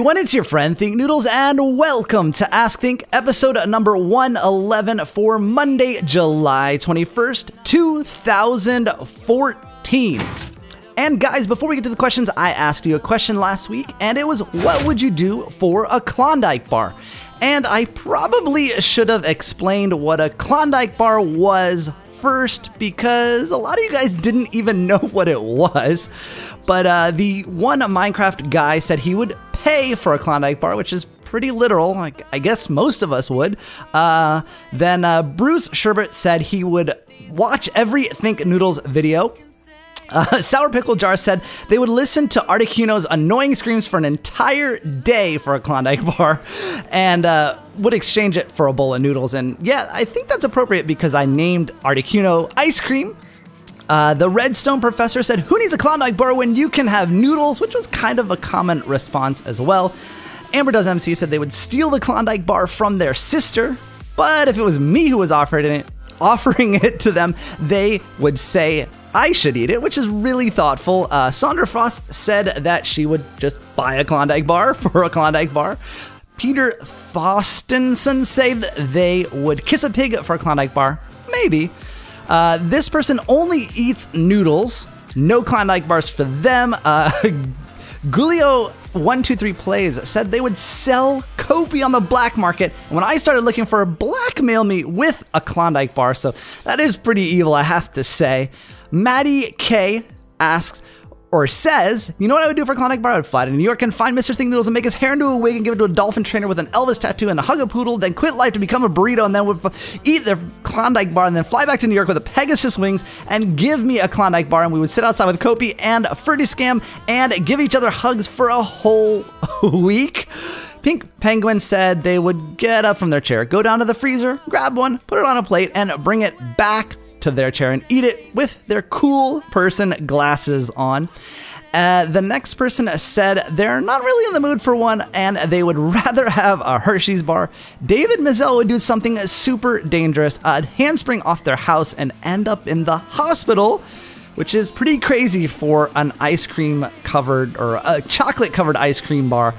everyone, it's your friend Thinknoodles, and welcome to Ask Think, episode number 111 for Monday, July 21st, 2014. And guys, before we get to the questions, I asked you a question last week, and it was, what would you do for a Klondike bar? And I probably should have explained what a Klondike bar was first, because a lot of you guys didn't even know what it was. But the one Minecraft guy said he would pay for a Klondike bar, which is pretty literal. Like, I guess most of us would. Then Bruce Sherbert said he would watch every Thinknoodles video. Sour Pickle Jar said they would listen to Articuno's annoying screams for an entire day for a Klondike bar, and would exchange it for a bowl of noodles. And yeah, I think that's appropriate because I named Articuno ice cream. The Redstone Professor said, who needs a Klondike bar when you can have noodles, which was kind of a common response as well. Amber Does MC said they would steal the Klondike bar from their sister, but if it was me who was offering it to them, they would say I should eat it, which is really thoughtful. Sandra Frost said that she would just buy a Klondike bar for a Klondike bar. Peter Thostenson said they would kiss a pig for a Klondike bar. Maybe. This person only eats noodles. No Klondike bars for them. Gulio123 Plays said they would sell Kopi on the black market. And when I started looking for blackmail me with a Klondike bar, so that is pretty evil, I have to say. Maddie K asks, or says, you know what I would do for a Klondike bar? I would fly to New York and find Mr. Thinknoodles and make his hair into a wig and give it to a dolphin trainer with an Elvis tattoo and hug a poodle, then quit life to become a burrito, and then would eat their Klondike bar and then fly back to New York with a Pegasus wings and give me a Klondike bar, and we would sit outside with Kopi and Fruity Scam and give each other hugs for a whole week. Pink Penguin said they would get up from their chair, go down to the freezer, grab one, put it on a plate, and bring it back to their chair and eat it with their cool person glasses on. The next person said they're not really in the mood for one and they would rather have a Hershey's bar. David Mizell would do something super dangerous, handspring off their house and end up in the hospital, which is pretty crazy for an ice cream covered or a chocolate covered ice cream bar.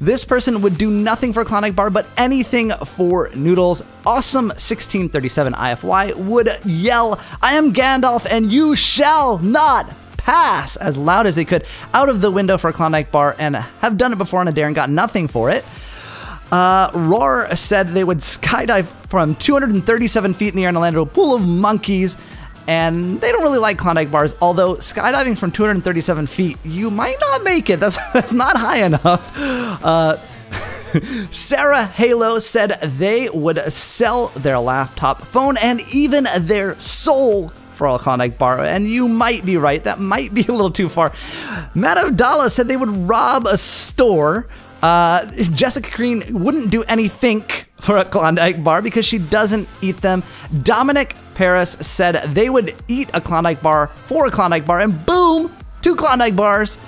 This person would do nothing for a Klondike bar, but anything for noodles. Awesome 1637 IFY would yell, I am Gandalf and you shall not pass, as loud as they could out of the window for a Klondike bar, and have done it before on a dare and got nothing for it. Roar said they would skydive from 237 feet in the air and land into a pool of monkeys. And they don't really like Klondike bars, although skydiving from 237 feet, you might not make it. That's not high enough. Sarah Halo said they would sell their laptop, phone, and even their soul for a Klondike bar. And you might be right. That might be a little too far. Matt Abdallah said they would rob a store. Jessica Green wouldn't do anything for a Klondike bar because she doesn't eat them. Dominic Paris said they would eat a Klondike bar for a Klondike bar, and boom, 2 Klondike bars.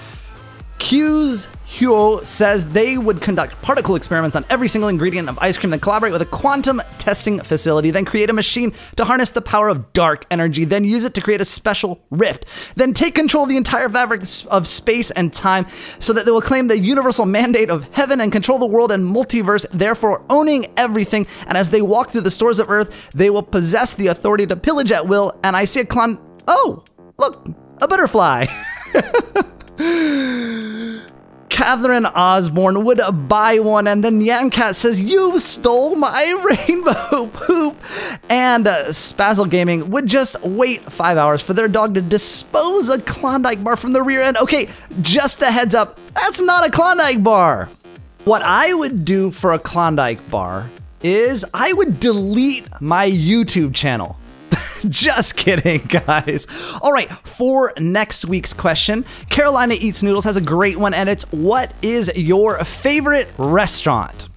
Q's Huo says they would conduct particle experiments on every single ingredient of ice cream, then collaborate with a quantum testing facility, then create a machine to harness the power of dark energy, then use it to create a special rift, then take control of the entire fabric of space and time so that they will claim the universal mandate of heaven and control the world and multiverse, therefore owning everything. And as they walk through the stores of earth, they will possess the authority to pillage at will. And I see a oh, look, a butterfly. Catherine Osborne would buy one, and then Yancat says, you stole my rainbow poop. And Spazzle Gaming would just wait 5 hours for their dog to dispose a Klondike bar from the rear end. Okay, just a heads up, that's not a Klondike bar. What I would do for a Klondike bar is I would delete my YouTube channel. Just kidding, guys. All right, for next week's question, Carolina Eats Noodles has a great one, and it's, what is your favorite restaurant?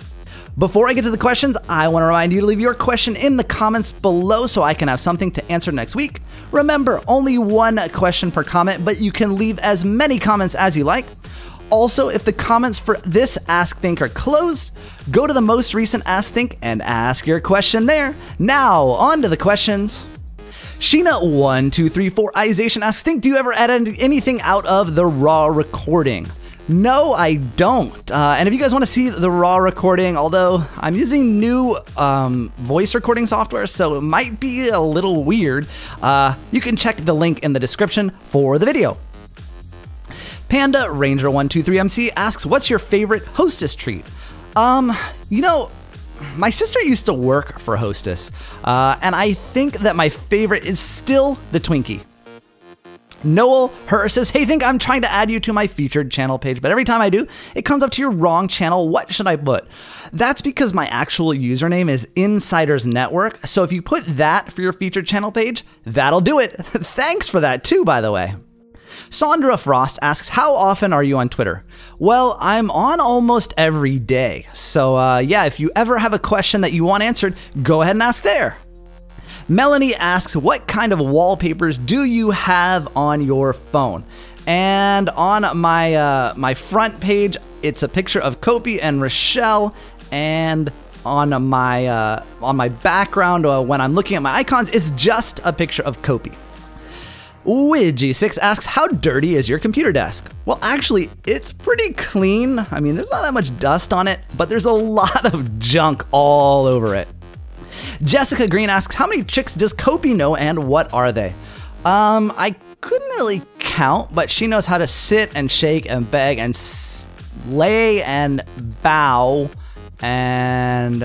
Before I get to the questions, I want to remind you to leave your question in the comments below so I can have something to answer next week. Remember, only one question per comment, but you can leave as many comments as you like. Also, if the comments for this Ask Think are closed, go to the most recent Ask Think and ask your question there. Now, on to the questions. Sheena1234ization asks, Think, do you ever edit anything out of the raw recording? No, I don't. And if you guys want to see the raw recording, although I'm using new voice recording software, so it might be a little weird, you can check the link in the description for the video. Panda Ranger123MC asks, what's your favorite Hostess treat? You know, my sister used to work for Hostess, and I think that my favorite is still the Twinkie. Noel Her says, hey, Think, I'm trying to add you to my featured channel page, but every time I do, it comes up to your wrong channel. What should I put? That's because my actual username is Insiders Network, so if you put that for your featured channel page, that'll do it. Thanks for that too, by the way. Sandra Frost asks, how often are you on Twitter? Well, I'm on almost every day. So yeah, if you ever have a question that you want answered, go ahead and ask there. Melanie asks, what kind of wallpapers do you have on your phone? And on my front page, it's a picture of Kopi and Rochelle, and on my background, when I'm looking at my icons, it's just a picture of Kopi. Ouija6 asks, how dirty is your computer desk? Well, actually, it's pretty clean. I mean, there's not that much dust on it, but there's a lot of junk all over it. Jessica Green asks, how many chicks does Kopi know and what are they? I couldn't really count, but she knows how to sit and shake and beg and lay and bow and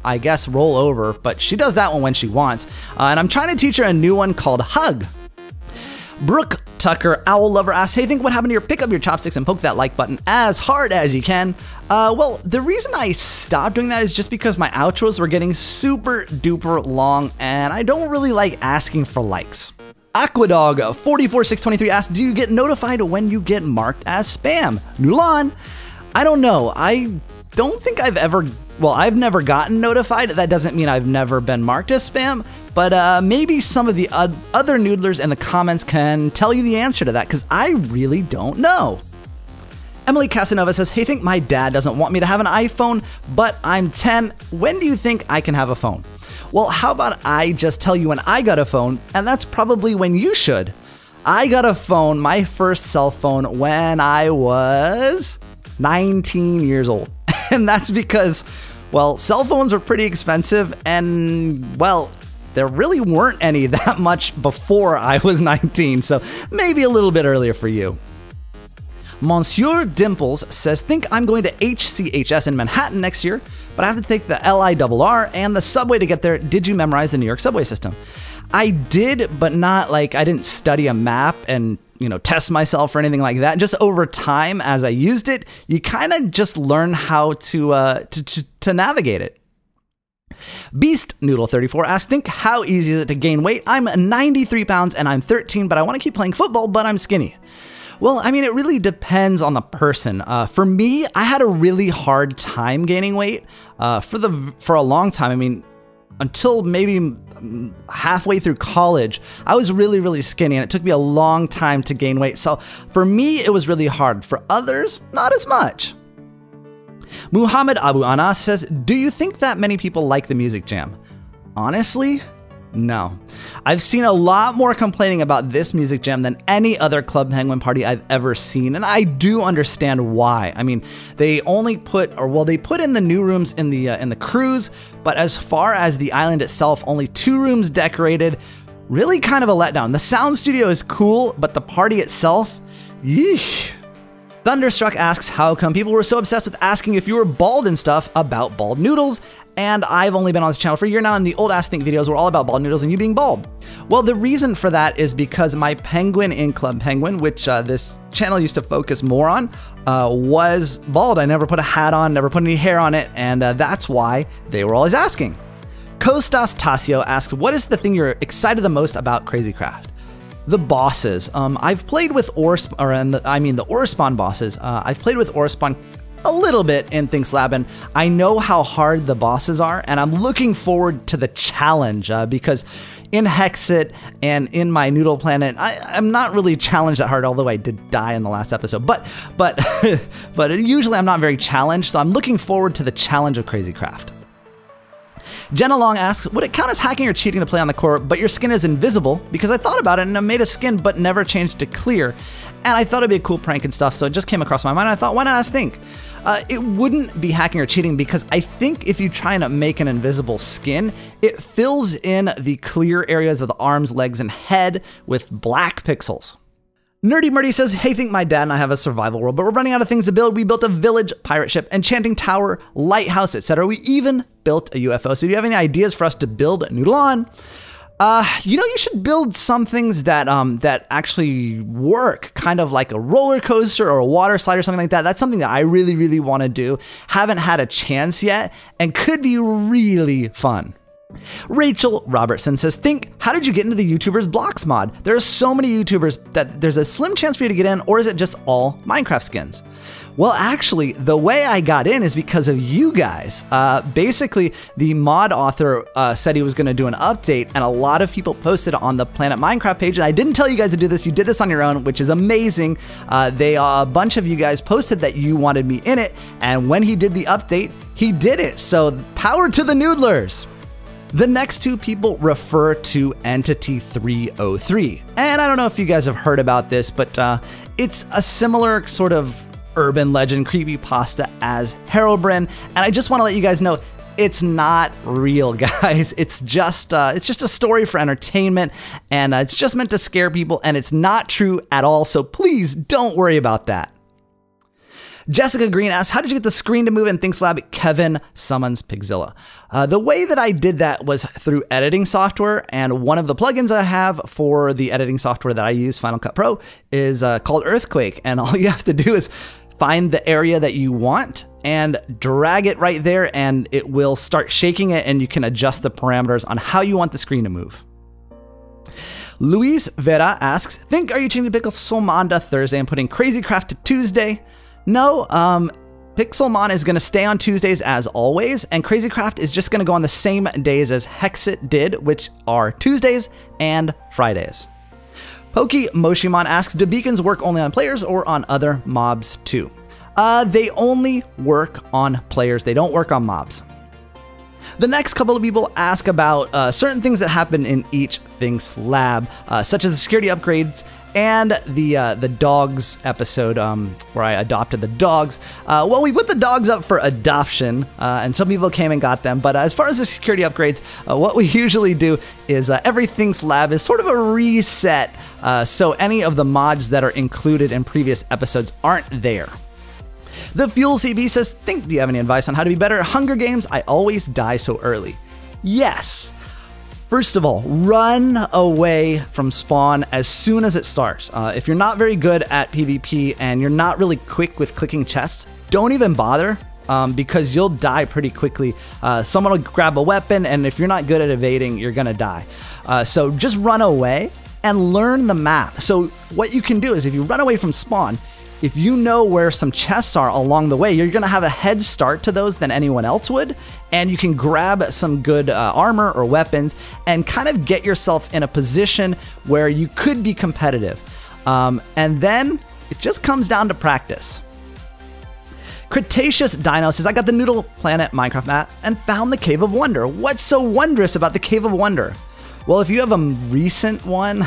I guess roll over, but she does that one when she wants. And I'm trying to teach her a new one called Hug. Brooke Tucker, Owl Lover, asks, hey, Think, what happened to your pick up your chopsticks and poke that like button as hard as you can? Well, the reason I stopped doing that is just because my outros were getting super duper long and I don't really like asking for likes. Aquadog 44623 asks, do you get notified when you get marked as spam? Nulan, I don't know. I don't think I've never gotten notified. That doesn't mean I've never been marked as spam, but maybe some of the other noodlers in the comments can tell you the answer to that, because I really don't know. Emily Casanova says, hey, Think, my dad doesn't want me to have an iPhone, but I'm 10. When do you think I can have a phone? Well, how about I just tell you when I got a phone, and that's probably when you should. I got a phone, my first cell phone, when I was 19 years old. And that's because, well, cell phones are pretty expensive and, well, there really weren't any that much before I was 19, so maybe a little bit earlier for you. Monsieur Dimples says, Think, I'm going to HCHS in Manhattan next year, but I have to take the LIRR and the subway to get there. Did you memorize the New York subway system? I did, but not like I didn't study a map and, you know, test myself or anything like that. Just over time, as I used it, you kind of just learn how to navigate it. Beast Noodle 34 asks, Think, how easy is it to gain weight? I'm 93 pounds and I'm 13, but I want to keep playing football, but I'm skinny. Well, I mean, it really depends on the person. For me, I had a really hard time gaining weight for a long time. I mean, until maybe halfway through college, I was really, really skinny, and it took me a long time to gain weight. So for me, it was really hard. For others, not as much. Muhammad Abu Anas says, do you think that many people like the Music Jam? Honestly, no. I've seen a lot more complaining about this Music Jam than any other Club Penguin party I've ever seen, and I do understand why. I mean, they only put in the new rooms in the cruise, but as far as the island itself, only 2 rooms decorated. Really kind of a letdown. The sound studio is cool, but the party itself, yeesh. Thunderstruck asks, how come people were so obsessed with asking if you were bald and stuff about bald noodles? And I've only been on this channel for a year now, and the old Ask Think videos were all about bald noodles and you being bald. Well, the reason for that is because my penguin in Club Penguin, which this channel used to focus more on, was bald. I never put a hat on, never put any hair on it, and that's why they were always asking. Kostas Tasio asks, what is the thing you're excited the most about Crazy Craft? The bosses. I've played with the Orspawn bosses. I've played with Orspawn a little bit in ThinkSlab, and I know how hard the bosses are, and I'm looking forward to the challenge because in Hexit and in my Noodle Planet, I'm not really challenged that hard, although I did die in the last episode. But usually I'm not very challenged, so I'm looking forward to the challenge of Crazy Craft. Jenna Long asks, would it count as hacking or cheating to play on the core, but your skin is invisible? Because I thought about it and I made a skin, but never changed to clear. And I thought it'd be a cool prank and stuff, so it just came across my mind. And I thought, why not ask Think? It wouldn't be hacking or cheating because I think if you try and make an invisible skin, it fills in the clear areas of the arms, legs, and head with black pixels. Nerdy Murdy says, hey, Think my dad and I have a survival world, but we're running out of things to build. We built a village, pirate ship, enchanting tower, lighthouse, etc. We even built a UFO. So do you have any ideas for us to build Noodle on? You should build some things that that actually work, kind of like a roller coaster or a water slide or something like that. That's something that I really, really want to do. Haven't had a chance yet and could be really fun. Rachel Robertson says, Think, how did you get into the YouTubers Blocks mod? There are so many YouTubers that there's a slim chance for you to get in, or is it just all Minecraft skins? Well, actually, the way I got in is because of you guys. Basically, the mod author said he was going to do an update, and a lot of people posted on the Planet Minecraft page, and I didn't tell you guys to do this. You did this on your own, which is amazing. A bunch of you guys posted that you wanted me in it, and when he did the update, he did it. So power to the Noodlers. The next two people refer to Entity 303. And I don't know if you guys have heard about this, but it's a similar sort of urban legend creepypasta as Herobrine. And I just want to let you guys know, it's not real, guys. It's just a story for entertainment, and it's just meant to scare people, and it's not true at all. So please don't worry about that. Jessica Green asks, how did you get the screen to move in Think's lab? Kevin summons Pigzilla. The way that I did that was through editing software, and one of the plugins I have for the editing software that I use, Final Cut Pro, is called Earthquake, and all you have to do is find the area that you want and drag it right there, and it will start shaking it, and you can adjust the parameters on how you want the screen to move. Luis Vera asks, Think, are you changing Pixelmon to Thursday and putting Crazy Craft to Tuesday? No, Pixelmon is going to stay on Tuesdays as always, and Crazy Craft is just going to go on the same days as Hexit did, which are Tuesdays and Fridays. Pokey Moshimon asks, do beacons work only on players or on other mobs too? They only work on players. They don't work on mobs. The next couple of people ask about certain things that happen in each Think's lab, such as the security upgrades and the dogs episode where I adopted the dogs. Well, we put the dogs up for adoption, and some people came and got them. But as far as the security upgrades, what we usually do is every Think's lab is sort of a reset, so any of the mods that are included in previous episodes aren't there. The Fuel CB says, Think, do you have any advice on how to be better at Hunger Games? I always die so early. Yes. First of all, run away from spawn as soon as it starts. If you're not very good at PvP and you're not really quick with clicking chests, don't even bother because you'll die pretty quickly. Someone will grab a weapon, and if you're not good at evading, you're gonna die. So just run away and learn the map. So what you can do is if you run away from spawn, if you know where some chests are along the way, you're going to have a head start to those than anyone else would, and you can grab some good armor or weapons and kind of get yourself in a position where you could be competitive. And then it just comes down to practice. Cretaceous Dino says, I got the Noodle Planet Minecraft map and found the Cave of Wonder. What's so wondrous about the Cave of Wonder? Well, if you have a recent one,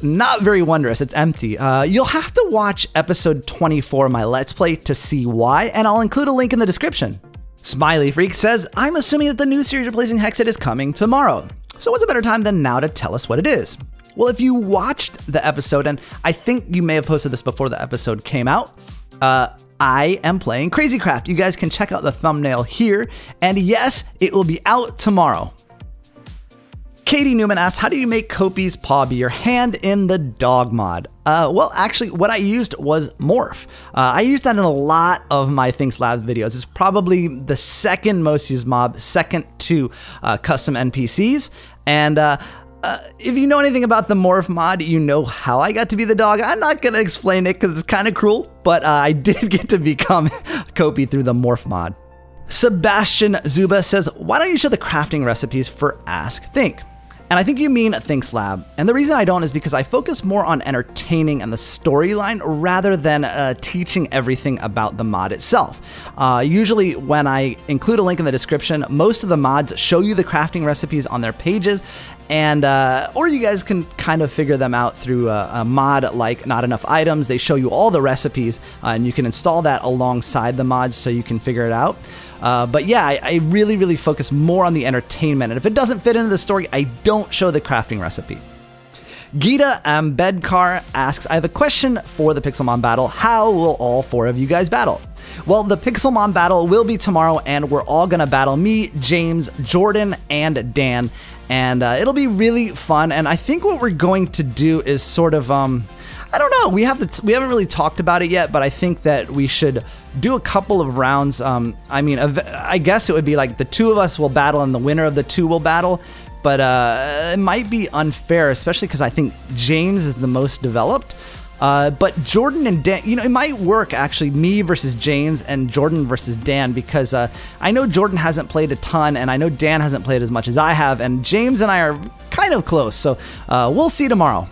not very wondrous, it's empty. You'll have to watch episode 24 of my Let's Play to see why, and I'll include a link in the description. Smiley Freak says, I'm assuming that the new series replacing Hexit is coming tomorrow. So what's a better time than now to tell us what it is? Well, if you watched the episode, and I think you may have posted this before the episode came out, I am playing Crazy Craft. You guys can check out the thumbnail here, and yes, it will be out tomorrow. Katie Newman asks, how do you make Kopi's paw be your hand in the dog mod? Well, actually, what I used was Morph. I used that in a lot of my Think's Lab videos. It's probably the second most used mob, second to custom NPCs. And if you know anything about the Morph mod, you know how I got to be the dog. I'm not going to explain it because it's kind of cruel, but I did get to become Kopi through the Morph mod. Sebastian Zuba says, why don't you show the crafting recipes for Ask Think? And I think you mean Thinks Lab. And the reason I don't is because I focus more on entertaining and the storyline rather than teaching everything about the mod itself. Usually when I include a link in the description, most of the mods show you the crafting recipes on their pages, and or you guys can kind of figure them out through a mod like Not Enough Items. They show you all the recipes, and you can install that alongside the mods so you can figure it out. But yeah, I really focus more on the entertainment, and if it doesn't fit into the story, I don't show the crafting recipe. Geeta Ambedkar asks, I have a question for the Pixelmon battle. How will all 4 of you guys battle? Well, the Pixelmon battle will be tomorrow, and we're all gonna battle me, James, Jordan, and Dan, and it'll be really fun. And I think what we're going to do is sort of, I don't know, we haven't really talked about it yet, but I think that we should do a couple of rounds. I mean, I guess it would be like the 2 of us will battle, and the winner of the 2 will battle. But it might be unfair, especially because I think James is the most developed. But Jordan and Dan, you know, it might work actually, me versus James and Jordan versus Dan, because I know Jordan hasn't played a ton, and I know Dan hasn't played as much as I have, and James and I are kind of close, so we'll see tomorrow.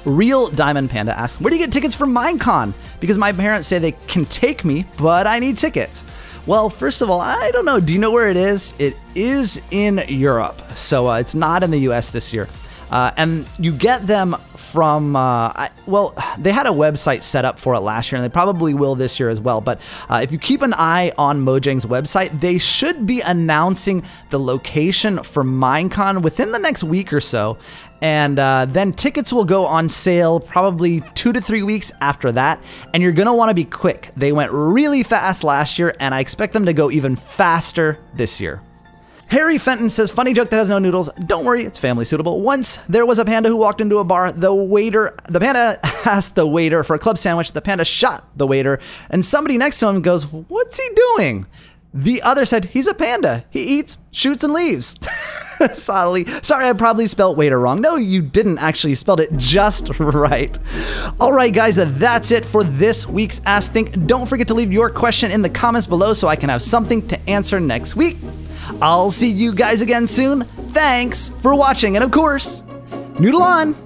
Real Diamond Panda asks, where do you get tickets for Minecon? Because my parents say they can take me, but I need tickets. Well, first of all, I don't know. Do you know where it is? It is in Europe, so it's not in the US this year. And you get them from, well, they had a website set up for it last year, and they probably will this year as well. But if you keep an eye on Mojang's website, they should be announcing the location for Minecon within the next week or so. And then tickets will go on sale probably 2 to 3 weeks after that. And you're going to want to be quick. They went really fast last year, and I expect them to go even faster this year. Harry Fenton says, funny joke that has no noodles. Don't worry, it's family suitable. Once there was a panda who walked into a bar. The panda asked the waiter for a club sandwich. The panda shot the waiter, and somebody next to him goes, what's he doing? The other said, he's a panda. He eats, shoots, and leaves. Sorry, I probably spelled waiter wrong. No, you didn't actually. You spelled it just right. All right, guys, that's it for this week's Ask Think. Don't forget to leave your question in the comments below so I can have something to answer next week. I'll see you guys again soon. Thanks for watching, and of course, noodle on!